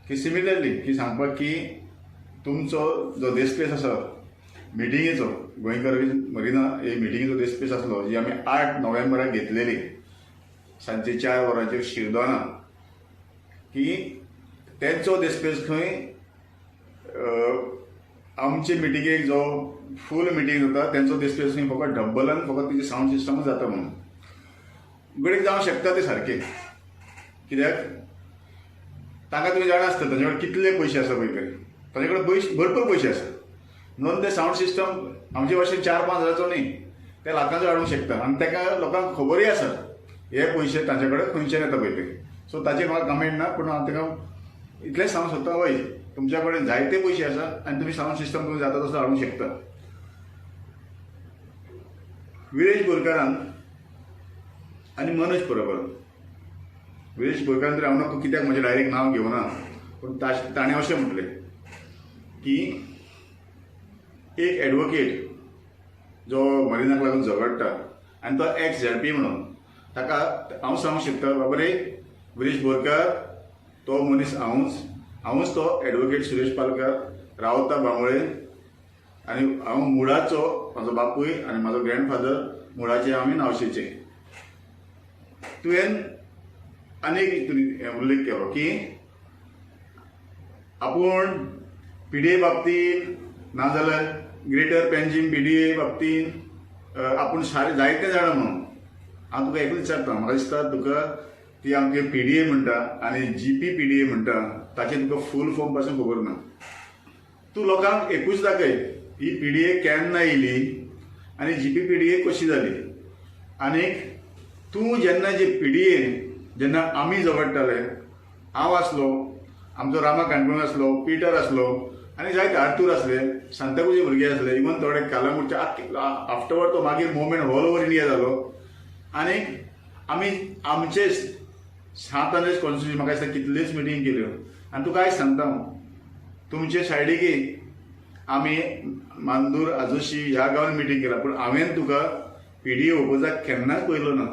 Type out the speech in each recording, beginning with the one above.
की सिमिलरली की सांगपाक की तुमचो जो देस्पेस आसा मिटिंगेचो गोंयकार मरिना हे मिटिंगेचो देस्पेस आसलो जी आमी 8 नोव्हेंबराक घेतलेली सांजचे 4 वरांचेर शिरदोना की तेंचो देस्पेस खंय आमचे मिटिंगेक जो फूल मिटींग जाता तेंचो देस्पेस खंय फकत डब्बलान फकत तेजे सावंड सिस्टमूच जाता म्हणून गडीक जावंक शकता ते सारके कित्याक ताका तुमी जाणा आसता ताजे कडेन कितले पयशे आसा पळय ते ताजे कडेन भरपूर पयशे आसा म्हणून ते सावंड सिस्टम आमचे भाशेन 4-5 हजाराचो न्ही ते लाखांचो हाडूंक शकता आनी ताका लोकांक खबरूय आसा हे पयशे ताचे कडेन खंयच्यान येता पळय ते सो ताचेर म्हाका कमेंट ना पूण हांव ताका इतलेंच सांगूंक सोदता हय तुमच्या कडेन जायते पयशे आसा आनी तुमी सावंड सिस्टम तुमी जाता तसो हाडूंक शकता. विरेश बोरकारान आनी मनोज परब विरेश बोरकारान तरी हांव नको कित्याक म्हजें डायरेक्ट नांव घेवना पूण ताणें अशें म्हटलें की एक एडवोकेट जो मरिनाक लागून झगडटा आनी तो एक्स झेडपी म्हणून ताका हांव सांगूंक शकता बाबा रे विरेश बोरकार तो मनीस हांवूच तो एडवोकेट सुरेश पालकार रावता बांबोळे आनी हांव मुळाचो म्हाजो बापूय आनी म्हाजो ग्रँडफादर मुळाचे आमी नावशेचे. तुवें आनीक उल्लेख केलो की आपूण PDA बाबतींत नाजाल्यार ग्रेटर पेंजीम PDA बाबतींत आपूण सारे जायते जाणा म्हणून हांव तुका एकूच विचारता म्हाका दिसता तुका ती आमची PDA म्हणटा आनी GP PDA म्हणटा ताचे तुका फूल फॉर्म पासून खबर ना. तूं लोकांक एकूच दाखय ही PDA केन्ना येयली आनी GP PDA कशी जाली आनीक तूं जेन्ना जी PDA जेन्ना आमी झगडटाले हांव आसलो आमचो रामा काणकोण आसलो पिटर आसलो आनी जायते आर्थूर आसले सांताक्रुझे भुरगे आसले इवन थोडे कालांगूटचे आफ्टरवर्ड तो मागीर मुवमेंट ऑल ओव्हर इंडिया जालो आनीक आमी आमचे सात आनी कॉन्स्टिट्युशन म्हाका दिसता कितलेच मिटींग केल्यो आनी तुका आयज सांगता तुमचे सायडीकी आमी मांदूर आजोशी ह्या गांवांत मिटींग केला पूण हांवें तुका PDA ओपोजाक केन्नाच पयलो ना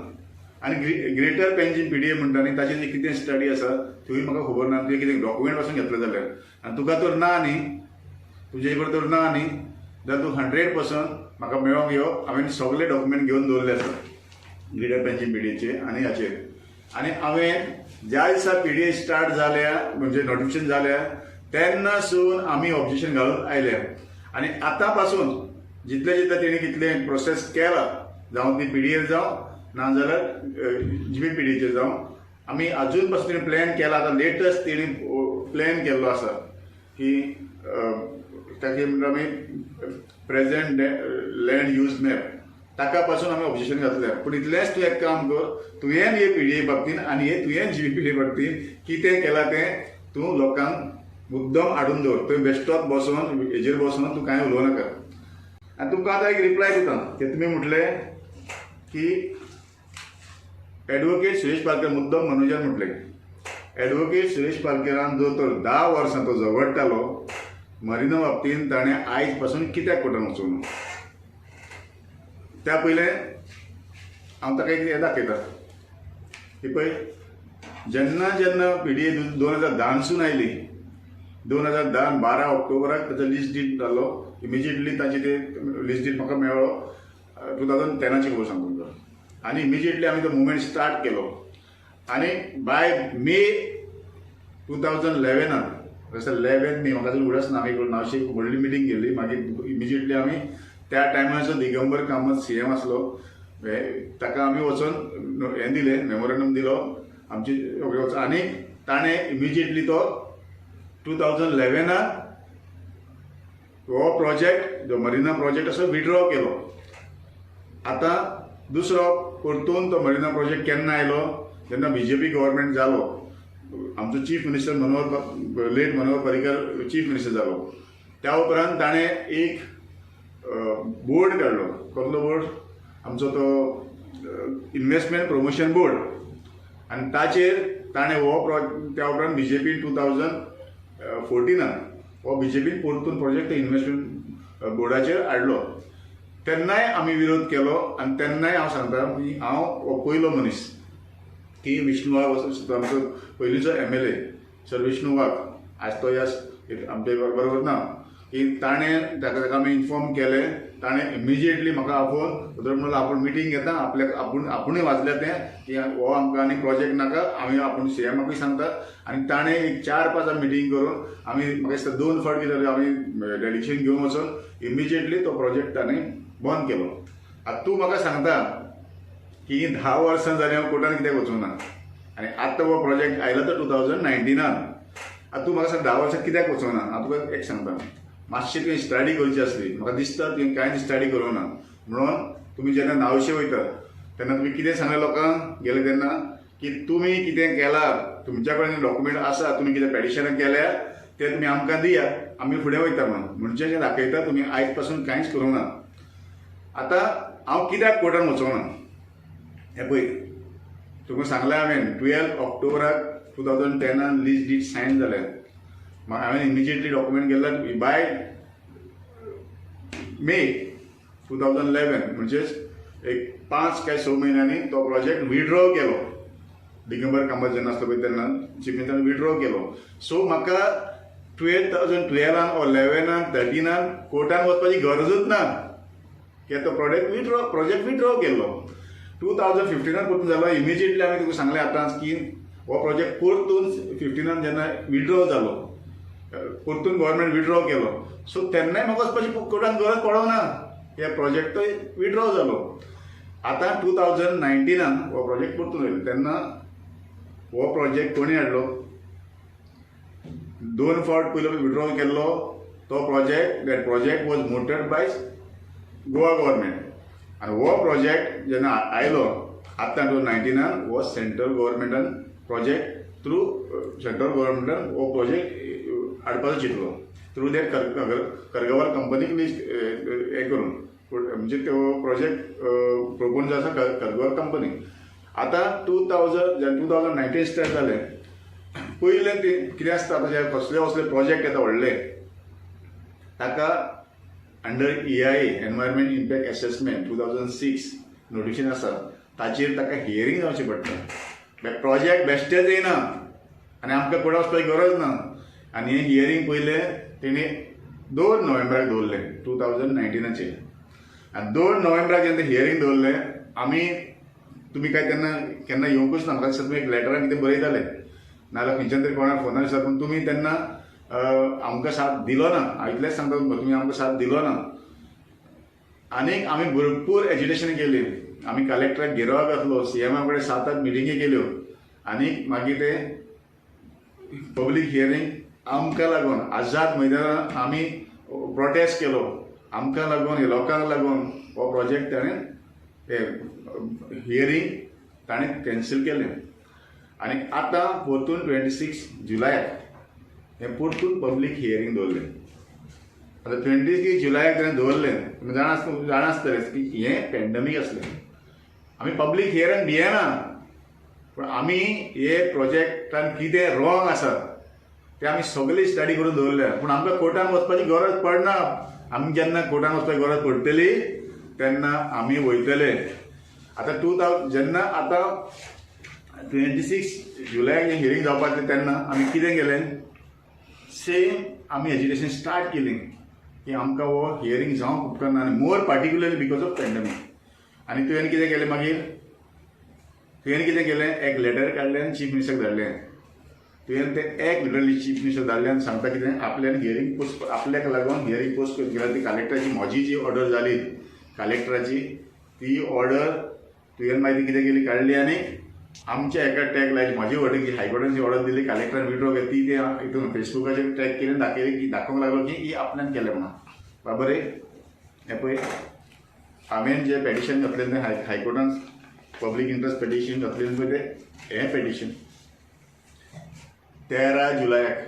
आनी ग्रेटर पेंजीम PDA म्हणटा न्ही ताचेर जी कितें स्टडी आसा थंय म्हाका खबर ना तुवें कितें डॉक्युमेंट पासून घेतले जाल्यार आनी तुका तर ना न्ही तुजे कडेन तर ना न्ही जाल्यार तूं 100% म्हाका मेळोंक यो हांवें सगळे डॉक्युमेंट घेवन दवरले आसा ग्रेटर पेंजीम PDAचे आनी हाचेर आनी हांवें ज्या दिसा PDA स्टार्ट जाल्या म्हणजे नोटिफिकेशन जाल्या तेन्नासून आमी ऑब्जेक्शन घालून आयल्या आनी आतां पासून जितले जितले तेणी कितलें प्रोसेस केला जावं ती PDA जावं नाजाल्यार GP PDAचेर जावं आमी अजून पासून तेणी प्लॅन केला आतां लेटस्ट तेणी प्लॅन केल्लो आसा की ताचे म्हणटा आमी प्रेजेंट लँड यूज मॅप ताका पासून आमी ऑब्जेक्शन घातल्या पूण इतलेंच तूं एक काम कर तुवें हे PDA बाबतींत आनी हे तुवें GP PDA बाबतींत कितें केलां तें तूं लोकांक मुद्दम हाडून दवर थंय बेश्टोच बसोन हेजेर बसोन तूं कांय उलोवं नाका. आनी तुमकां आतां एक रिप्लाय दिता ते तुमी म्हटलें की एडवोकेट सुरेश पालकर मुद्दम मनोजान म्हटलें एडवोकेट सुरेश पालकरान जो तर 10 वर्सां तो झगडटालो मरिना बाबतींत ताणें आयज पासून कित्याक कोर्टान वचूंक ना. त्या पयलें हांव ताका एक हें दाखयता की पळय जेन्ना जेन्ना PDA 2010सून आयली 2010 12 ऑक्टोबराक ताचो लिस्ट डीट जालो इमिजिएटली ताचे ते लिस्ट डीट म्हाका मेळ्ळो 2010ची खबर सांगूंक तुमकां आनी इमिजिएटली आमी तो मुवमेंट स्टार्ट केलो आनी बाय मे 2011 11 मे म्हाका उगडच ना आमी नावशी व्हडली मिटींग केल्ली मागीर इमिजिएटली आमी त्या टायमाचो दिगंबर कामत CM आसलो ताका आमी वचून हें दिलें मेमोरेंडम दिलो आमची आनी ताणें इमिजिएटली तो 2011 हो प्रोजेक्ट जो मरिना प्रोजेक्ट असो विड्रॉ केलो. आतां दुसरो परतून तो मरिना प्रोजेक्ट केन्ना आयलो जेन्ना BJP गव्हर्मेंट जालो आमचो chief minister late Manohar Parrikar chief minister जालो त्या उपरांत ताणें एक बोर्ड काडलो कसलो बोर्ड आमचो तो इन्व्हेस्टमेंट प्रमोशन बोर्ड आनी ताचेर ताणें हो त्या उपरांत BJP 2014 हो BJP परतून प्रोजेक्ट इन्व्हेस्टमेंट बोर्डाचेर हाडलो तेन्नाय आमी विरोध केलो आनी तेन्नाय हांव सांगता की हांव हो पयलो मनीस की विष्णू वाघ आमचो पयलींचो MLA सर विष्णू वाघ आज तो यस आमचे बरोबर ना की ताणें ताका आमी इन्फॉर्म केलें ताणें इमिजिएटली म्हाका आपोवन म्हणून आपूण मिटींग घेता आपल्याक आपुणूय वाचलें तें की हो आमकां आनी प्रोजेक्ट नाका आमी आपूण CMाकूय सांगता आनी ताणें एक 4-5 मिटींग करून आमी म्हाका दिसता 2 फावट कितें आमी डेलिगेशन घेवन वचून इमिजिएटली तो प्रोजेक्ट ताणें बंद केलो. आतां तूं म्हाका सांगता की 10 वर्सां जालीं हांव कोर्टान कित्याक वचूंक ना आनी आतां हो प्रोजेक्ट आयलो तो 2019. आतां तूं म्हाका सांग 10 वर्सां कित्याक वचूंक ना. हांव तुका एक सांगता मातशी तुवें स्टडी करची आसली. म्हाका दिसता तुवें कांय स्टडी करूं ना म्हणून तुमी जेन्ना नावशे वयता तेन्ना तुमी कितें सांगलें लोकांक गेले तेन्ना की तुमी कितें केलां तुमच्या कडेन डॉक्युमेंट आसा तुमी कितें पेटिशनां केल्या ते तुमी आमकां दिया आमी फुडें वयता म्हणून म्हणजे जें दाखयता तुमी आयज पासून कांयच करूं ना. आतां हांव कित्याक कोर्टान वचोंक ना हें पळय तुका सांगलें हांवें 12 ऑक्टोबराक 2010 लीज डीड सायन जालें. हांवें इमिजिएटली डॉक्युमेंट केला बाय मे 2011 म्हणजेच एक 5 काय 6 म्हयन्यांनी तो प्रोजेक्ट विड्रॉ केलो. दिगंबर कामत जेन्ना आसलो पळय तेन्ना चीफ मिनिस्टरान विड्रॉ केलो. सो म्हाका 2012 or 11 13 कोर्टान वचपाची गरजूच ना कित्याक तो प्रोजेक्ट विड्रॉ केल्लो. 2015 परतून जालो इमिजिएटली आमी तुका सांगलें आतांच की हो प्रोजेक्ट परतून 15 जेन्ना विड्रॉ जालो परतून गव्हर्मेंट विड्रॉ केलो. सो तेन्नाय म्हाका वचपाची कोर्टान गरज पडोंक ना हे प्रोजेक्ट तो विड्रॉ जालो. आतां 2019 हो प्रोजेक्ट परतून येयलो तेन्ना हो प्रोजेक्ट कोणी हाडलो 2 फावट पयलो विड्रॉ केल्लो तो project that project was mooted by Goa government आनी हो प्रोजेक्ट जेन्ना आयलो आतां 2019 हो सेंट्रल गव्हर्मेंटान प्रोजेक्ट थ्रू सेंट्रल गव्हर्मेंटान हो प्रोजेक्ट हाडपाचो चिंतलो थ्रू दॅट करगवाल कंपनीक लिस्ट हें करून म्हणजे तो प्रोजेक्ट प्रोपोज आसा करगवाल कंपनी. आतां 2019 स्टार्ट जालें पयलें ते कितें आसता आतां कसले प्रोजेक्ट येता व्हडले ताका under EIA environment impact assessment 2006 notification आसा ताचेर ताका हियरींग जावचें पडटा. प्रोजेक्ट बेश्टेच येयना आनी आमकां कोर्टान वचपाची गरज ना आनी हें हियरींग पयलें तेणी 2 नोव्हेंबराक दवरलें 2019 आनी 2 नोव्हेंबराक जेन्ना हियरींग दवरलें आमी तुमी काय तेन्ना केन्ना येवंकूच ना. म्हाका दिसता तुमी एक लेटरान कितें बरयताले नाजाल्यार खंयच्यान तरी कोणाक फोनार दिसता पूण तुमी तेन्ना आमकां साथ दिलो ना. हांव इतलेंच सांगता तुमी आमकां साथ दिलो ना. आनीक आमी भरपूर एज्युटेशन केली. आमी कलेक्टराक घेरवा घातलो CMा कडेन 7-8 मिटिंगी केल्यो आनीक मागीर ते पब्लीक हियरींग आमकां लागून आझाद मैदानान आमी प्रोटेस्ट केलो. आमकां लागून हे लोकांक लागून हो प्रोजेक्ट ताणें हियरींग ताणें कॅन्सील केलें आनी आतां परतून 26 जुलयाक हें परतून पब्लीक हियरींग दवरलें. आतां 26 जुलयाक ताणें दवरलें. तुमी जाणा आसतलें की हें पॅन्डेमीक आसलें आमी पब्लीक हियरींग दियना पूण आमी हे प्रोजेक्टान कितें रॉंग आसा ते आमी सगळी स्टडी करून दवरल्या पूण आमकां कोर्टान वचपाची गरज पडना. आमी जेन्ना कोर्टान वचपाची गरज पडटली तेन्ना आमी वयतले. आतां जेन्ना आतां 26 जुलयाक हें हियरींग जावपाचें तेन्ना आमी कितें केलें सेम आमी एज्युकेशन स्टार्ट केली की आमकां हो हियरींग जावंक उपकारना आनी मोर पार्टिक्युलरली बिकॉज ऑफ पॅन्डेमीक. आनी तुवें कितें केलें मागीर तुवें कितें केलें एक लेटर काडलें आनी चीफ मिनिस्टराक धाडलें. तुवें तें एक लेटर चीफ मिनिस्टर धाडलें आनी सांगता कितें आपल्यान हियरींग पोस्ट आपल्याक लागून हियरींग पोस्ट करून केल्यार ती कलेक्टराची म्हजी जी ऑर्डर जाली कलेक्टराची ती ऑर्डर तुवें मागीर कितें केली काडली आनी आमच्या एका टॅग लायली म्हजी ऑर्डर जी हायकोर्टान जी ऑर्डर दिली कलेक्टरान विड्रॉ केली ती हितून फेसबुकाचेर टॅग केली दाखयली की दाखोवंक लागलो की ही आपल्यान केलें म्हणून. बाबा रे हें पळय हांवें जें पेटिशन घातलें तें हायकोर्टान पब्लीक इंट्रस्ट पेटिशन घातलें पळय तें हें पेटिशन 13 जुलयाक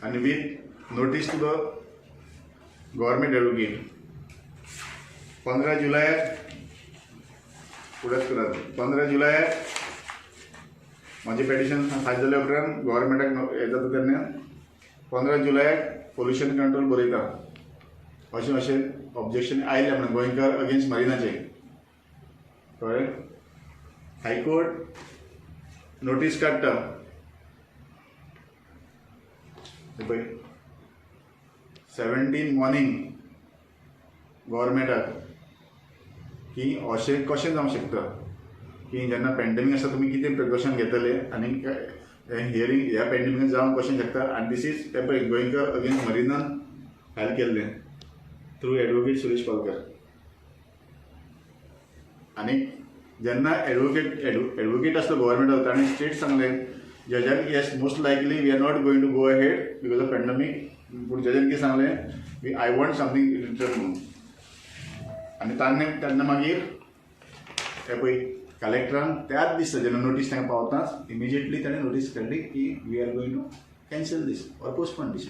आनी with notice to the government advocate 15 जुलयाक फुडेंच करात 15 जुलयाक म्हजें पेटिशन फायल जाल्या उपरांत गव्हर्मेंटाक हें जाता तेन्ना 15 जुलयाक पोल्युशन कंट्रोल बरयता अशें ऑब्जेक्शन आयलें म्हणून गोंयकार अगेन्स्ट मरिनाचें कळ्ळें. हायकोर्ट नोटीस काडटा पळय 17 मॉर्निंग गव्हर्मेंटाक की अशें कशें जावंक शकता की जेन्ना पॅन्डेमीक आसा तुमी कितें प्रिकॉशन घेतले आनी हियरींग ह्या पॅन्डेमीक जावंक कशें शकता. आनी दीस इज ते पळय गोंयकर अगेन्स्ट मरिनान फायल केल्लें थ्रू एडवोकेट सुरेश पालकर. आनी जेन्ना एडवोकेट आसलो गव्हर्मेंटाक ताणें स्ट्रेट सांगलें जजाक yes most likely we are not going to go ahead because of pandemic. पूण जजान कितें सांगलें आय वॉन्ट समथींग रिटर्न म्हणून. आनी तेन्ना मागीर हे पळय कलेक्टरान त्याच दिसा जेन्ना नोटीस तांकां पावताच इमिजिएटली ताणें नोटीस काडली की we are going to cancel this or postpone this.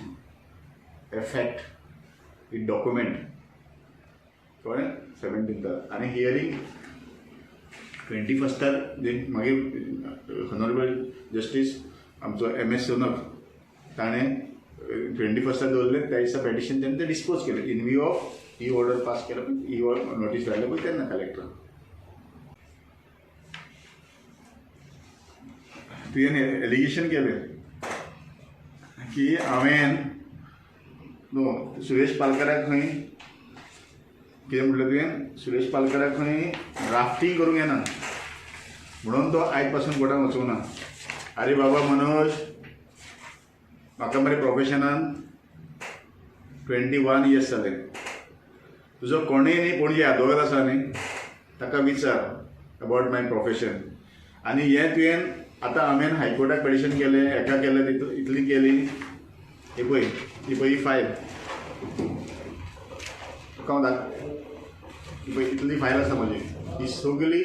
A fact it document कळ्ळें 17th. आनी हियरींग 21st मागीर हॉनरेबल जस्टीस आमचो MS सोनक ताणें 21st दवरलें. त्या दिसा पेटिशन तेन्ना ते डिस्पोज केलें in view of he order pass केलो ही नोटीस धाडले पळय तेन्ना कलेक्टरान. तुवें एलिगेशन केलें की हांवें न्हू सुरेश पालकराक खंय कितें म्हटलें तुवें सुरेश पालकराक खंय ड्राफ्टींग करूंक येना म्हणून तो आयज पासून कोर्टान वचूंक ना. आरे बाबा मनोज म्हाका मरे प्रोफेशनान 21 इयर्स जाले. तुजो कोणूय न्ही पणजे आदवोगाद आसा न्ही ताका विचार अबावट माय प्रोफेशन. आनी हें तुवें आतां हांवें हायकोर्टाक पेटिशन केलें हेका केलें इतली केली ही पळय ही फायल तुका ही पळय इतली फायल आसा म्हजी ही सगळी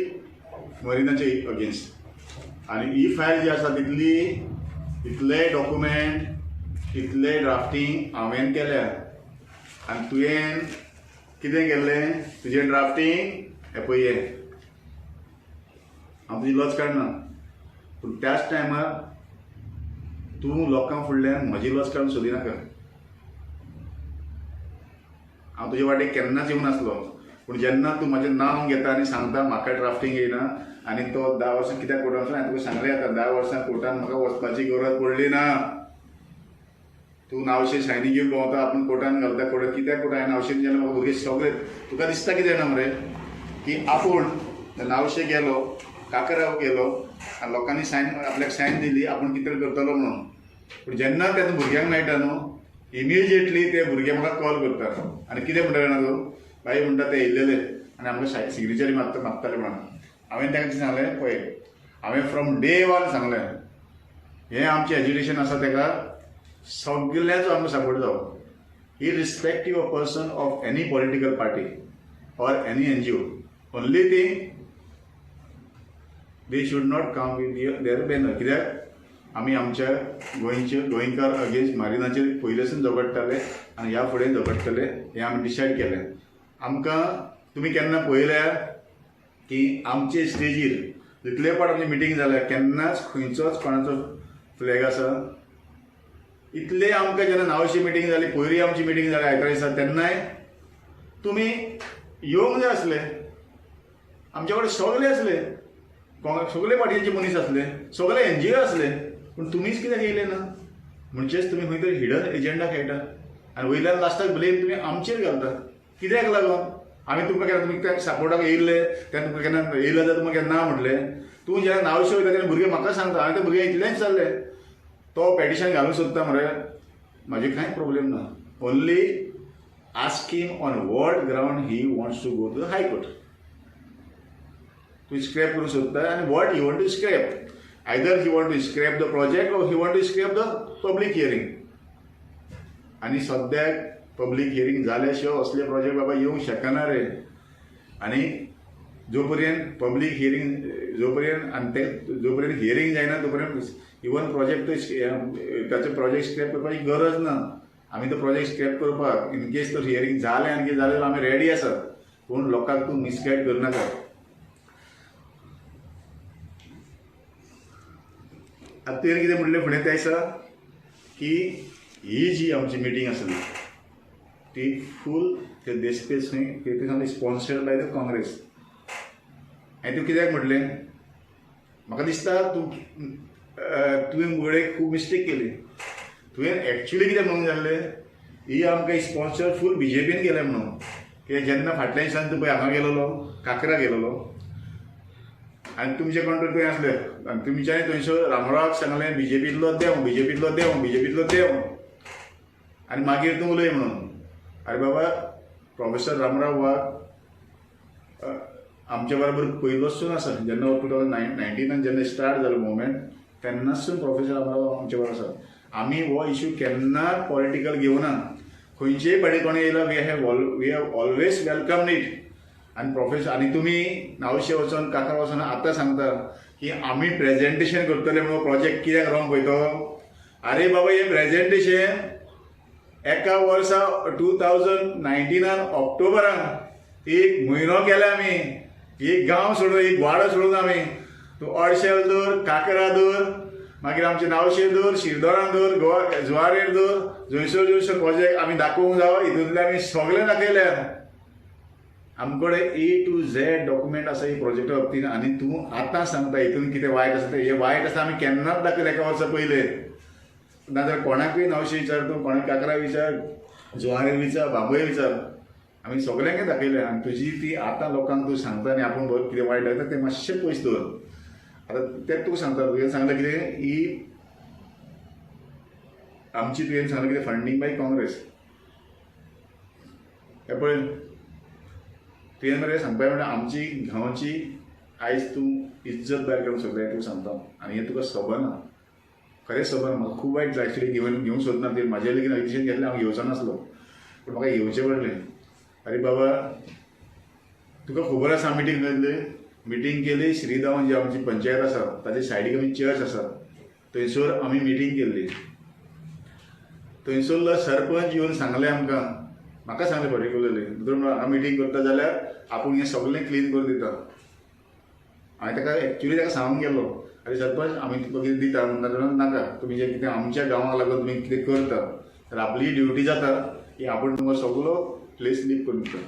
मरिनाचे अगेन्स्ट. आनी ही फायल जी आसा तितली इतले डॉक्युमेंट इतले ड्राफ्टींग हांवें केल्या. आनी तुवें कितें केल्लें तुजें ड्राफ्टींग हें पळय हांव तुजी लज काडना पूण त्याच टायमार तूं लोकां फुडल्यान म्हजी लज काडून सोदिनाका. हांव तुजे वाटेक केन्नाच येवं नासलो पूण जेन्ना तूं म्हजें नांव घेता आनी सांगता म्हाका ड्राफ्टींग येयना आनी तो 10 वर्सां कित्याक कोर्टान वचून हांवें तुका सांगलें आतां 10 वर्सां कोर्टान म्हाका वचपाची गरज पडली ना. तूं नांवशें शायनी घेवन भोंवता आपूण कोर्टान घालता कोर्टान कित्याक कोर्टान हांवें नांवशें जेन्ना म्हाका भुरगे सगळे तुका दिसता कितें जाणा मरे की आपूण नांवशें गेलो काकराव गेलो आनी लोकांनी सायन आपल्याक सायन दिली आपूण कितें करतलो म्हणून. पूण जेन्ना तेन्ना भुरग्यांक मेळटा न्हू इमिजिएटली ते भुरगे म्हाका कॉल करता आनी कितें म्हणटा जाणा तूं बाई म्हणटा ते येयल्लेले आनी आमकां सिग्नेचरी मागताले म्हणून. हांवें ताका कितें सांगलें पळय हांवें फ्रॉम डे 1 सांगलें हें आमचें एज्युकेशन आसा ताका सगळ्याचो आमकां सपोर्ट जावो irrespective of person of any political party or any NGO. Only thing they should not come with their banner. कित्याक आमी आमच्या गोंयकार अगेन्स्ट मारिनाचेर पयलेसून झगडटाले आनी ह्या फुडें झगडटले हें आमी डिसायड केलें. आमकां तुमी केन्ना पळयल्या की आमचे स्टेजीर जितले फावट आमची मिटींग जाल्या केन्नाच खंयचोच कोणाचो फ्लॅग आसा. इतले आमकां जेन्ना नांवशी मिटींग जाली पयलीं आमची मिटींग जाली आयतारा दिसा तेन्नाय तुमी येवंक जाय आसले. आमचे कडेन सगळे आसले सगळे पार्टीचे मनीस आसले सगळे NGO आसले पूण तुमीच कित्याक येयले ना. म्हणजेच तुमी खंय तरी हिडन एजेंडा खेळटा आनी वयल्यान लास्टाक ब्लेम तुमी आमचेर घालता. कित्याक लागून आमी तुमकां केन्ना तुमी त्या सपोर्टाक येयल्ले तेन्ना तुमकां केन्ना येयले जाल्यार तुमकां केन्ना म्हटलें. तूं जेन्ना नांवशें वयता तेन्ना भुरगे म्हाका सांगता हांवें ते भुरगे इतलेंच जाल्ले तो पेटिशन घालूंक सोदता मरे म्हाजे कांय प्रॉब्लेम ना. Only ask him on what ground he wants to go to the high court. तूं स्क्रॅप करूंक सोदता आनी what he want to scrap either he want to scrap the project or he want to scrap the public hearing. आनी सद्याक public hearing जाल्या शिवाय असले project बाबा येवंक शकना रे. आनी जो पर्यंत पब्लीक हियरींग जो पर्यंत आनी ते जो पर्यंत हियरींग जायना तो पर्यंत इवन प्रोजेक्ट ताचो प्रोजेक्ट स्क्रॅप करपाची गरज ना. आमी तो प्रोजेक्ट स्क्रॅप करपाक इन केस तो हियरींग जालें आनी कितें जालें जाल्यार आमी रेडी आसात. पूण लोकांक तूं मिसगायड करनाका. आतां तुवें कितें म्हणलें फुडें त्या दिसा की ही जी आमची मिटींग आसली ती फूल ते देशपेस खंय ते सांगलें स्पॉन्सर्ड बाय द काँग्रेस. हांवें तुका कित्याक म्हटलें म्हाका दिसता तुवें मुळे खूब मिस्टेक केली. तुवें एक्चुली कितें म्हणूंक जाल्लें ही आमकां स्पॉन्सर फूल BJPन केलें म्हणून कित्याक जेन्ना फाटल्या दिसांनी तूं पळय हांगा गेलोलो काकरा गेलोलो आनी तुमचे कोण थंय आसले आनी तुमच्यांनी थंयसर रामरावाक सांगलें BJPंतलो देंव आनी मागीर तूं उलय म्हणून. अरे बाबा प्रोफेसर रामराव वाघ आमच्या बरोबर पयलोसून आसा. जेन्ना 2019 जेन्ना स्टार्ट जालो मुवमेंट तेन्नासून प्रोफेसर रामराव आमचे बरोबर आसा. आमी हो इश्यू केन्ना पॉलिटिकल घेवना. खंयचेय पाटी कोणी येयला we have always welcome it. आनी प्रोफेसर आनी तुमी नावशे वचोन काकार वचोन आतां सांगता की आमी प्रेजेंटेशन करतले म्हणून प्रोजेक्ट कित्याक रॉंग पळय तो. अरे बाबा हें प्रेजेंटेशन एका वर्सा 2019 ऑक्टोबरान 1 म्हयनो केला आमी. एक गांव सोडून एक वाडो सोडून आमी तूं अडशेल दर काकरा दर मागीर आमचे नावशे दर शिरदोरां दर जुवारेर दर जंयसर प्रोजेक्ट आमी दाखोवंक जावो. हितूंतले आमी सगळें दाखयल्या. आमचे कडेन A to Z डॉक्युमेंट आसा ही प्रोजेक्टा बाबतींत. आनी तूं आतां सांगता हितून कितें वायट आसा तें. हें वायट आसा आमी केन्नाच दाखयलें एका वर्सा पयलें. नाजाल्यार कोणाकूय नावशे विचार तूं कोणाक काकरा विचार जुवारेर विचार बांबोये विचार आमी सगळ्यांक दाखयलें. आनी तुजी ती आतां लोकांक तूं सांगता आनी आपूण कितें वायट जाता तें मातशें पयस दवर. आतां तेंच तुका सांगता. तुवें सांगलें कितें ही आमची तुवें सांगलें कितें फंडींग बाय काँग्रेस. हें पळय तुवें मरे सांगपाक म्हणल्यार आमची गांवची आयज तूं इज्जत भायर काडूंक सोदता हें तुका सांगता. आनी हें तुका खबर ना. खरेंच खबर ना. म्हाका खूब वायट एक्चुली घेवंक सोदना. ते म्हाजे लेगीत डिसिजन घेतलें हांव घेवचो नासलो पूण म्हाका येवचें पडलें. अरे बाबा तुका खबर आसा मिटींग केली श्रीधाम जी आमची पंचायत आसा ताचे सायडीक आमी चर्च आसा थंयसर आमी मिटींग केल्ली. थंयसरलो सरपंच येवन सांगलें आमकां म्हाका सांगलें पर्टिक्युलरली हांव मिटींग करता जाल्यार आपूण हें सगळें क्लीन करून दिता. हांवें ताका एक्चुली ताका सांगूंक गेलो अरे सरपंच आमी तुका कितें दिता नाका तुमी जें कितें आमच्या गांवाक लागून तुमी कितें करता तर आपली ड्युटी जाता की आपूण तुमकां सगळो प्लेस लीव करून दिता.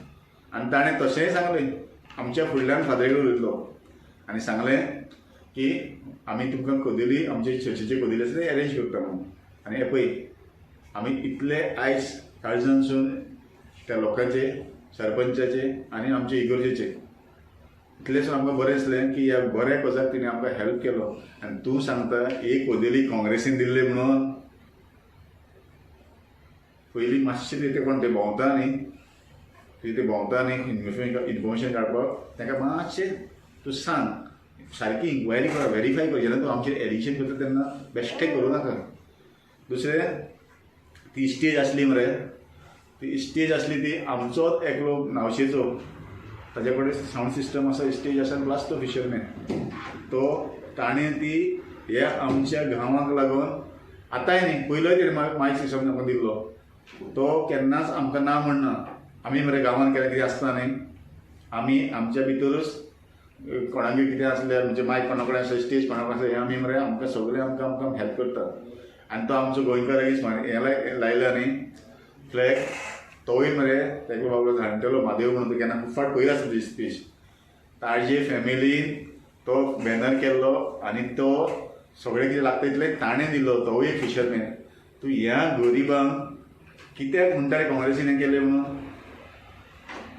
आनी ताणें तशेंय सांगलें आमच्या फुडल्यान फादर उलयलो आनी सांगलें की आमी तुमकां कोदेली आमचे चर्चीचे कोदेली आसा ते अरेंज करता म्हणून. आनी हें पळय आमी इतले आयज काळजानसून त्या लोकांचे सरपंचाचे आनी आमचे इगर्जेचे इतलेसून आमकां बरें दिसलें की ह्या बऱ्या कॉजाक तिणें आमकां हेल्प केलो. आनी तूं सांगता एक कोदेली काँग्रेसीन दिल्ली म्हणून. पयलीं मातशें तें कोण तें भोंवता न्ही तुवें भोंवता न्ही इन्फॉर्मेशन काडपाक ताका मातशें तूं सांग सारकी इन्क्वायरी कर व्हेरीफाय कर. जेन्ना तूं आमचेर एडिक्शन करता तेन्ना बेश्टें करूं नाका. दुसरें ती स्टेज आसली मरे ती स्टेज आसली ती आमचोच एकलो नावशेचो ताजे कडेन सावंड सिस्टम आसा स्टेज आसा ब्लास्ट फिशरमॅन तो ताणें ती ह्या आमच्या गांवाक लागून आतांय न्ही पयलोय तेणें मायक सिस्टम आमकां दिल्लो तो केन्नाच आमकां ना म्हणना. आमी मरे गांवांत केलें कितें आसता न्ही आमी आमच्या भितरूच कोणागेर कितें आसल्यार म्हणजे मायक कोणा कडेन आसा स्टेज कोणा कडेन आसा हें आमी मरे आमकां सगळें आमकां हेल्प करता. आनी तो आमचो गोंयकार हें लायला न्ही फ्लॅग तोय मरे तेका बाबा जाणटेलो म्हादेव म्हणून तो केन्ना खूब फावट पयलो आसा ती स्पीच ताजे फॅमिलीन तो बॅनर केल्लो आनी तो सगळें कितें लागता तितलें ताणें दिल्लो तोय एक फिशरमॅन. तूं ह्या गरिबांक कित्याक म्हणटा रे काँग्रेसीन हें केलें म्हणून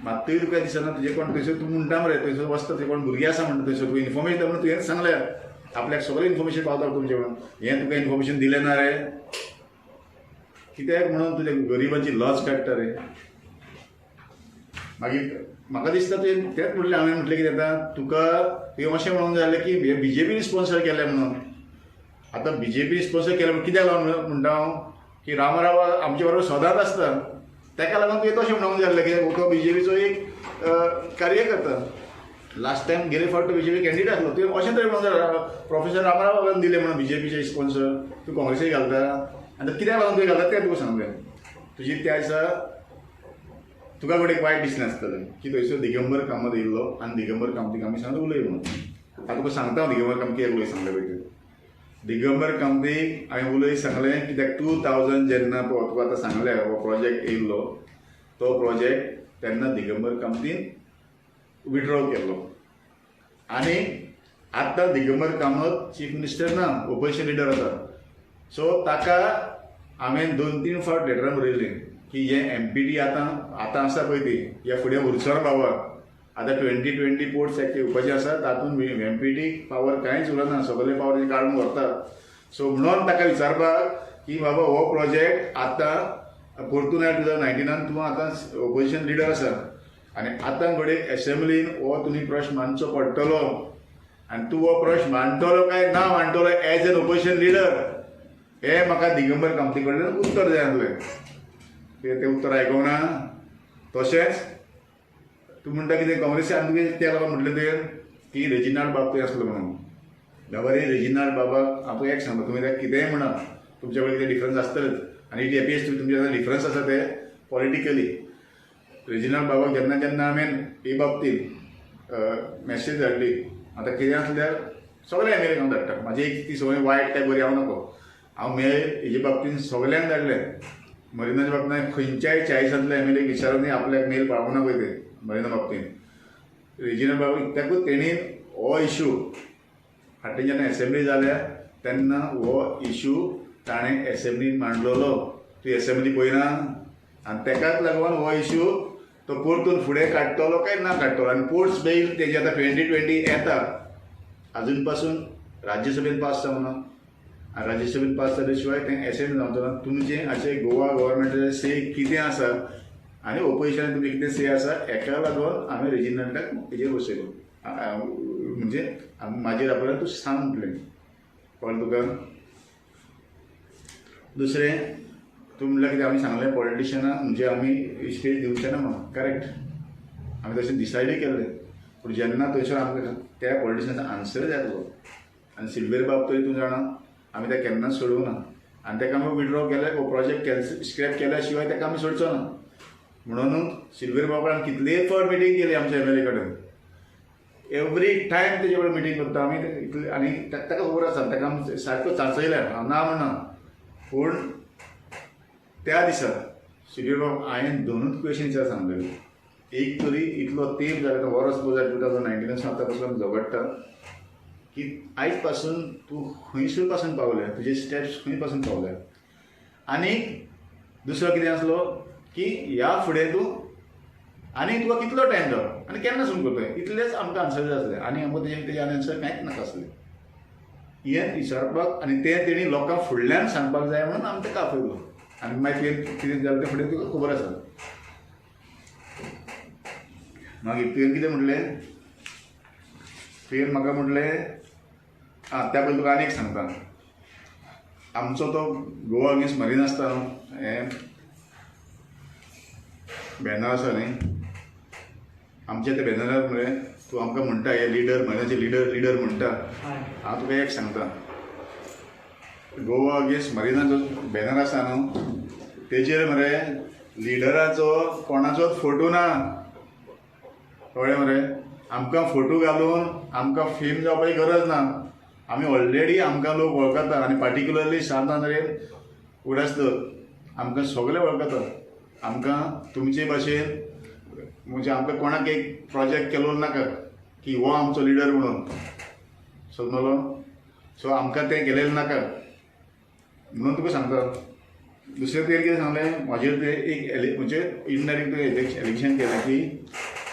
मात्तूय तुका दिसना. तुजें कोण थंयसर तूं म्हणटा मरे थंयसर वचता थंय कोण भुरगीं आसा म्हणटा थंयसर तुका इन्फॉर्मेशन म्हणून तुवें सांगल्या आपल्याक सगळें इन्फॉर्मेशन पावता तुमचें म्हणून हें तुका इन्फॉर्मेशन दिलें ना रे कित्याक म्हणून तुज्या गरिबांची लॉस काडटा रे. मागीर म्हाका दिसता तुवें तेंच म्हणलें हांवें म्हटलें कितें जाता तुका तुवें अशें म्हणूंक जाय की हे BJPन स्पॉन्सर केलें म्हणून. आतां BJP स्पॉन्सर केलें कित्याक लागून म्हणटा हांव की रामराव आमचे बरोबर सदांच आसता ताका लागून तुवें तशें म्हणूंक जाय की तो BJPचो एक कार्यकर्ता. लास्ट टायम गेले फावट तो BJP कॅन्डिडेट आसलो तुवें अशें तरी म्हणूंक जाय प्रोफेसर रामरावान दिलें म्हणून BJPचे स्पॉन्सर तूं काँग्रेसीक घालता आनी कित्याक लागून तुवें घालता तें तुका सांगलें. तुजी त्या दिसा तुका कडेन वायट दिसलें आसतलें की थंयसर दिगंबर कामत येयल्लो आनी दिगंबर कामतीक आमी सांगता उलय म्हणून. आतां तुका सांगता हांव दिगंबर कामती कित्याक उलय सांगलें पळय दिगंबर कामतीक हांवें उलय सांगलें कित्याक 2000 जेन्ना तुका आतां सांगलें हो प्रोजेक्ट येयल्लो तो प्रोजेक्ट तेन्ना दिगंबर कामतीन विड्रॉ केल्लो आनी आतां दिगंबर कामत चीफ मिनिस्टर ना, ओपोजिशन लिडर आसा. सो ताका हांवें 2-3 फावट लेटरां बरयल्लीं की हे MPD आतां आसा पळय ती, ह्या फुडें उरचो बाबा. आतां 2020 पोर्ट्स एक्ट येवपाचें आसा, तातूंत MPD पावर कांयच उरना, सगळे पावर ते काडून व्हरता. सो म्हणून ताका विचारपाक की बाबा हो प्रोजेक्ट आतां परतून 2019 तूं आतां ओपोजिशन लिडर आसा आनी आतां घडये एसेंब्लीन हो तुमी प्रश्न मांडचो पडटलो आनी तूं हो प्रश्न मांडटलो काय ना मांडटलो एज एन ओपोजिशन लिडर, हें म्हाका दिगंबर कामती कडल्यान उत्तर जाय आसलें. तें उत्तर आयकूंक ना. तशेंच तूं म्हणटा कितें काँग्रेसीन तुवें त्या लागून म्हटलें तें की रेजिनाल्ड बाब थंय आसलो म्हणून. बाबा रे रेजिनाल्ड बाबाक हांव एक सांगता, तुमी ताका कितेंय म्हणा, तुमच्या कडेन कितें डिफरन्स आसतलेच आनी इट एपियर्स तुमचे डिफरन्स आसा ते पॉलिटिकली. रेजिनाल्ड बाबाक जेन्ना जेन्ना हांवें हे बाबतींत मॅसेज धाडली, आतां कितें आसल्यार सगळ्या एमएलएक हांव धाडटा, म्हाजी एक ती संवय वायट काय बरी हांव नको, हांव मेल हेजे बाबतींत सगळ्यांक धाडलें. मरिनाच्या बाबतींत खंयच्याय 40 एमएलएक विचारून आपल्याक मेल पावना पळय ते मरिना बाबतींत. रेजिनाल्ड बाबा कित्याकूच तेणी हो इशू फाटीं जेन्ना एसेंब्ली जाल्या तेन्ना हो इशू ताणें एसेंब्लीन मांडलेलो. ती एसेंब्ली पळयना आनी तेकाच लागून हो इशू तो परतून फुडें काडटलो काय ना काडटलो. आनी पोर्ट्स बिल तेजे आतां 2020 येता, अजून पासून राज्यसभेन पास जावना आनी राज्यसभेन पास जाल्या शिवाय तें एसेंब्ली जावचो ना. तुमचें हाचें गोवा गव्हर्मेंटाचें से कितें आसा आनी ओपोजिशनान तुमी कितें से आसा, हेका लागून हांवें रेजिनाल्डाक हेजेर बसयलो, म्हणजे म्हाजेर आपल्याक तूं सांग म्हटलें. कळ्ळें तुका. दुसरें तूं म्हणल्यार कितें आमी सांगलें पॉलिटिशियनाक म्हणजे आमी स्टेज दिवचे ना म्हणून. करेक्ट, आमी तशें डिसायडूय केल्लें. पूण जेन्ना थंयसर आमकां त्या पॉलिटिशियनाचो आन्सर जाय आसलो आनी सिल्वेर बाब तरी तूं जाणा आमी तेका केन्नाच सोडूंक ना आनी तेका आमी विड्रॉ केले, हो प्रोजेक्ट स्क्रॅप केल्या शिवाय तेका आमी सोडचो ना. म्हणूनच सिल्वेर बाबा आमी कितलेय फावट मिटींग केली आमच्या एमएलए कडेन, एवरी टायम तेजे कडेन मिटींग करता आमी आनी ताका खबर आसा, ताका आमी सारको चांचयल्या, हांव ना म्हणना. पूण त्या दिसा सिल्वेर बाब हांवें 2 क्वेश्चन विचार सांगलेले. एक तरी इतलो तेंप जालो, वर्स 2019 आतां पासून झगडटा की आयज पासून तूं खंयसूर पासून पावल्या, तुजे स्टेप्स खंय पासून पावल्या. आनी दुसरो कितें आसलो की ह्या फुडें तूं आनी तुका कितलो टायम जालो आनी केन्ना सुरू करतलें, इतलेंच आमकां आन्सर जाय आसलें. आनी आमकां तेजें आन्सर कांयच नाका आसलें. हें विचारपाक आनी तें तेणी लोकांक फुडल्यान सांगपाक जाय म्हणून आमी तेका आपयलो. आनी मागीर कितें जालें तें फुडें तुका खबर आसा. मागीर तुवें कितें म्हटलें, तुवें म्हाका म्हटलें त्या बद्दल तुका आनीक सांगता. आमचो तो गोवा अगेन्स्ट मरीन आसता न्हू, हें बॅनर आसा न्ही, आमच्या त्या बॅनरार मरे तूं आमकां म्हणटा हे लिडर मरिनाचे लिडर म्हणटा. हांव तुका एक सांगता, गोवा अगेन्स्ट मरिनाचो बॅनर आसा न्हू, तेजेर मरे लिडराचो कोणाचोच फोटो ना. कळ्ळें मरे. आमकां फोटो घालून आमकां फेम जावपाची गरज ना. आमी ऑलरेडी आमकां लोक वळखता आनी पार्टिक्युलरली शांतानरेन उडासतर आमकां सगळे वळखता. आमकां तुमचे भाशेन म्हणजे आमकां कोणाक एक प्रोजेक्ट केलो नाका की हो आमचो लिडर म्हणून, समजलो. सो आमकां तें केलेलें नाका म्हणून तुका सांगता. दुसरें तुवें कितें सांगलें म्हाजेर तें एक म्हणजे इनडायरेक्ट एलिगेशन केलें की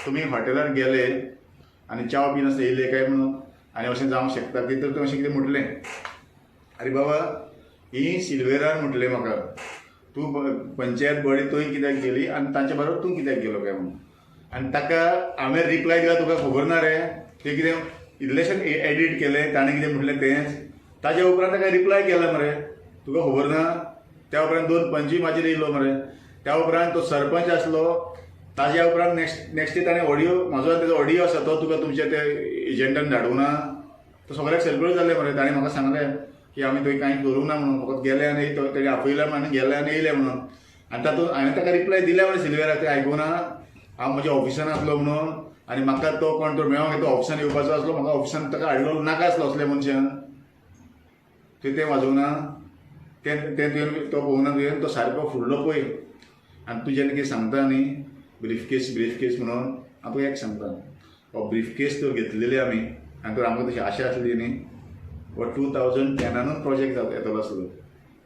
तुमी हॉटेलार गेले आनी चाव बीन आसता येयले काय म्हणून आनी अशें जावंक शकता की तर तूं अशें कितें म्हटलें. आरे बाबा ही सिल्वेरान म्हटलें म्हाका तूं पंचायत बॉडी तुवें कित्याक गेली आनी तांचे बरोबर तूं कित्याक गेलो काय म्हणून. आनी ताका हांवें रिप्लाय दिला तुका खबर ना रे, तें कितें इल्लेशें एडीट केलें, ताणें कितें म्हटलें तेंच. ताज्या उपरांत ताका रिप्लाय केला मरे, तुका खबर ना. त्या उपरांत 2 पंची म्हाजेर येयलो मरे. त्या उपरांत तो सरपंच आसलो, ताज्या उपरांत नेक्स्ट डे ताणें ऑडियो म्हाजो तेजो ऑडियो आसा तो तुका तुमच्या त्या एजंटान धाडूं ना. तो सगळ्याक सेलिब्रेट जालें मरे. ताणें म्हाका सांगलें की आमी थंय कांय करूंक ना म्हणून, फकत गेले आनी तेणी आपयलें आनी गेले आनी येयले म्हणून. आनी तातूंत हांवें ताका रिप्लाय दिल्या मरे सिल्वेराक, तें आयकूं ना. हांव म्हज्या ऑफिसान आसलो म्हणून आनी म्हाका तो कोण तो मेळोंक तो ऑफिसान येवपाचो आसलो, म्हाका ऑफिसान ताका हाडलो नाका आसलो असले मनशान. तें वाजोवं ना. तें तुवें तो पळोवंक ना तुवें, तो सारको फुडलो पळय. आनी तूं जेन्ना कितें सांगता न्ही ब्रीफ केस म्हणून, हांव तुका एक सांगता, हो ब्रीफ केस तर घेतलेले आमी आनी तर आमकां तशी आशा आसली न्ही हो 2010 प्रोजेक्ट येतलो आसलो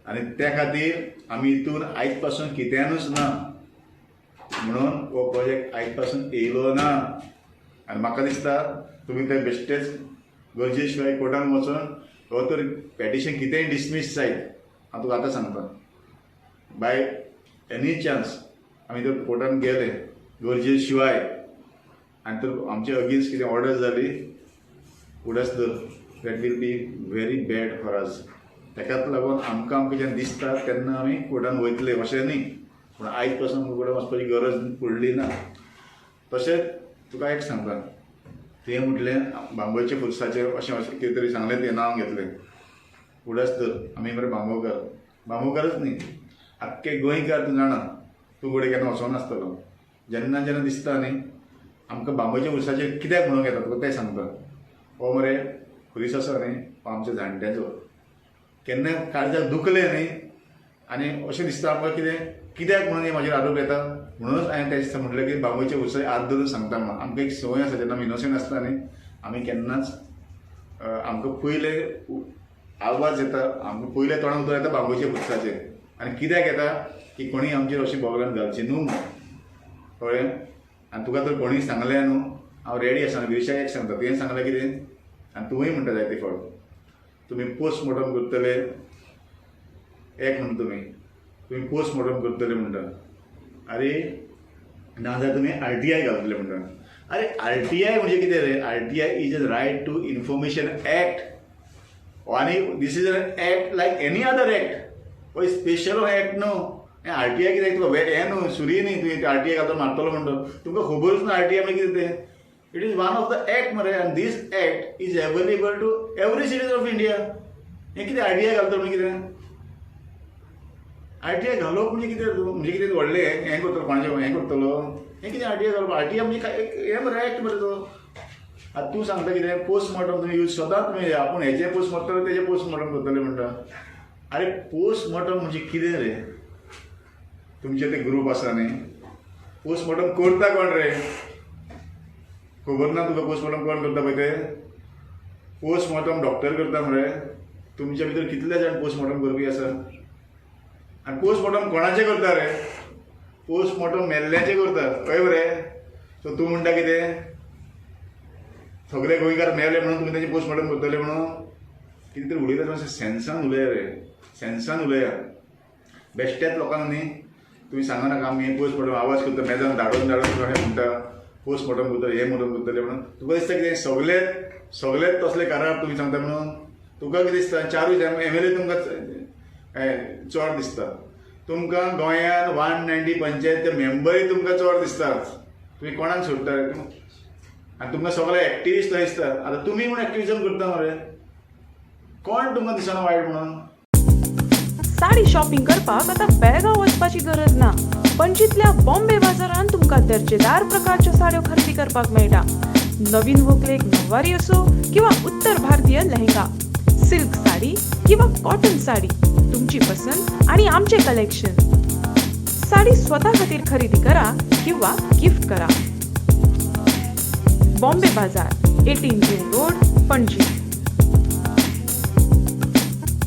आनी त्या खातीर आमी हितून आयज पासून कित्यानूच ना म्हणून हो प्रोजेक्ट आयज पासून येयलो ना आनी म्हाका दिसता तुमी ते बेश्टेच गरजे शिवाय कोर्टान वचून हो तर पेटिशन कितेंय डिसमीस जायत हांव तुका आतां सांगता बाय एनी चान्स आमी तर कोर्टान गेले गरजे शिवाय आनी तर आमचे अगेन्स्ट कितें ऑर्डर जाली उडस तर that will be very bad for us ताकाच लागून आमकां जेन्ना दिसता तेन्ना आमी कोर्टान वयतले अशें न्ही पूण आयज पासून कोर्टान वचपाची गरज पडली ना तशेंच तुका एक सांगता तुवें म्हटलें बांबोळच्या फुरसाचेर अशें अशें कितें तरी सांगलें तें नांव घेतलें उडस तर आमी मरे बांबोळकारच न्ही आख्खे गोंयकार तूं जाणा तूं घोडे केन्ना वचोन नासतलो जेन्ना जेन्ना दिसता न्ही आमकां बांबोळच्या फुरसाचेर कित्याक म्हणूंक येता तुका तें सांगता हो मरे खुरीस आसा न्ही हो आमच्या जाणट्याचो केन्नाय काळजाक दुखलें न्ही आनी अशें दिसता आमकां कित्याक म्हणून म्हाजेर आरोप येता म्हणूनच हांवें त्या दिसा म्हटलें की बांबोळच्या फुरसाचेर हात धरून सांगता म्हणून आमकां एक संवय आसा जेन्ना आमी इनोसंट आसता न्ही आमी केन्नाच आमकां पयले आवाज येता आमकां पयले तोंडां उदक येता बांबोळच्या फुरसाचेर आनी कित्याक येता की कोणी आमचेर अशी बोगलान घालची न्हू कळ्ळें आनी तुका तर कोणी सांगलें न्हू हांव रेडी आसा विशाक एक सांगता तुवें सांगलें कितें आनी तुवें म्हणटा जायते फावट तुमी पोस्टमॉर्टम करतले एक म्हणटा तुमी पोस्टमॉर्टम करतले म्हणटा अरे नाजाल्यार तुमी RTI घालतले म्हणटा अरे RTI म्हणजे कितें रे RTI is a right to information act आनी this is an act like any other act हो स्पेशल एक्ट न्हू RTI कितें तुका हें न्हू सुरी न्ही तुवें RTI घालून मारतलो म्हणटा तुमकां खबरूच ना RTI म्हणजे कितें तें it is one of the act मरे आनी this act is available to every citizen of India हें कितें RTI घालता म्हणजे कितें RTI घालप म्हणजे कितें म्हणजे कितें व्हडलें हें करतलो कोणाचें हें करतलो हें कितें RTI घालप RTI म्हणजे हें मरे एक्ट मरे तो आतां तूं सांगता कितें पोस्टमॉर्टम तुमी यूज स्वता तुमी आपूण हेजें पोस्टमॉर्टम तेजें पोस्टमॉर्टम करतले म्हणटा अरे पोस्टमॉर्टम म्हणजे कितें रे तुमचे ते ग्रूप आसा न्ही पोस्टमॉर्टम करता कोण रे खबर ना तुका पोस्टमॉर्टम कोण करता पळय ते पोस्टमॉर्टम डॉक्टर करता मरे तुमच्या भितर कितले जाण पोस्टमॉर्टम करपी आसा आनी पोस्टमॉर्टम कोणाचें करता रे पोस्टमॉर्टम मेल्ल्याचें करता हय मरे सो तूं म्हणटा कितें सगळे गोंयकार मेले म्हणून तुमी तेजें पोस्टमॉर्टम करतले म्हणून कितें तरी उलयता मातशें सेन्सान उलया रे सेन्सान उलया बेश्टेच लोकांक न्ही तुमी सांगनाका आमी पोस्टमॉर्टम आवाज करता मेजान धाडून अशें म्हणटा पोस्टमॉर्टम करतले हें म्हणून करतले म्हणून तुका दिसता कितें सगळेच तसले कारार तुमी सांगता म्हणून तुका कितें दिसता 4 MLA तुमकां चड दिसता तुमकां गोंयांत 190 पंचायत मेंबरूय तुमकां चड दिसता तुमी कोणाक सोडटा रे आनी तुमकां सगळे एक्टिविस्ट दिसता आतां तुमी म्हूण एक्टिविजम करता मरे कोण तुमकां दिसना वायट म्हणून साडी शॉपिंग करपाक आता बेळगांव वचपाची गरज ना पणजीतल्या बॉम्बे बाजारात तुमका दर्जेदार प्रकारच्या साड्यो खरेदी करपाक मेळटा नवीन व्हंकलेक नववारी असो किंवा उत्तर भारतीय लेहंगा सिल्क साडी किंवा कॉटन साडी तुमची पसंत आणि आमचे कलेक्शन साडी स्वतः खातीर खरेदी करा किंवा गिफ्ट करा बॉम्बे बाजार 18 रिंग रोड पणजी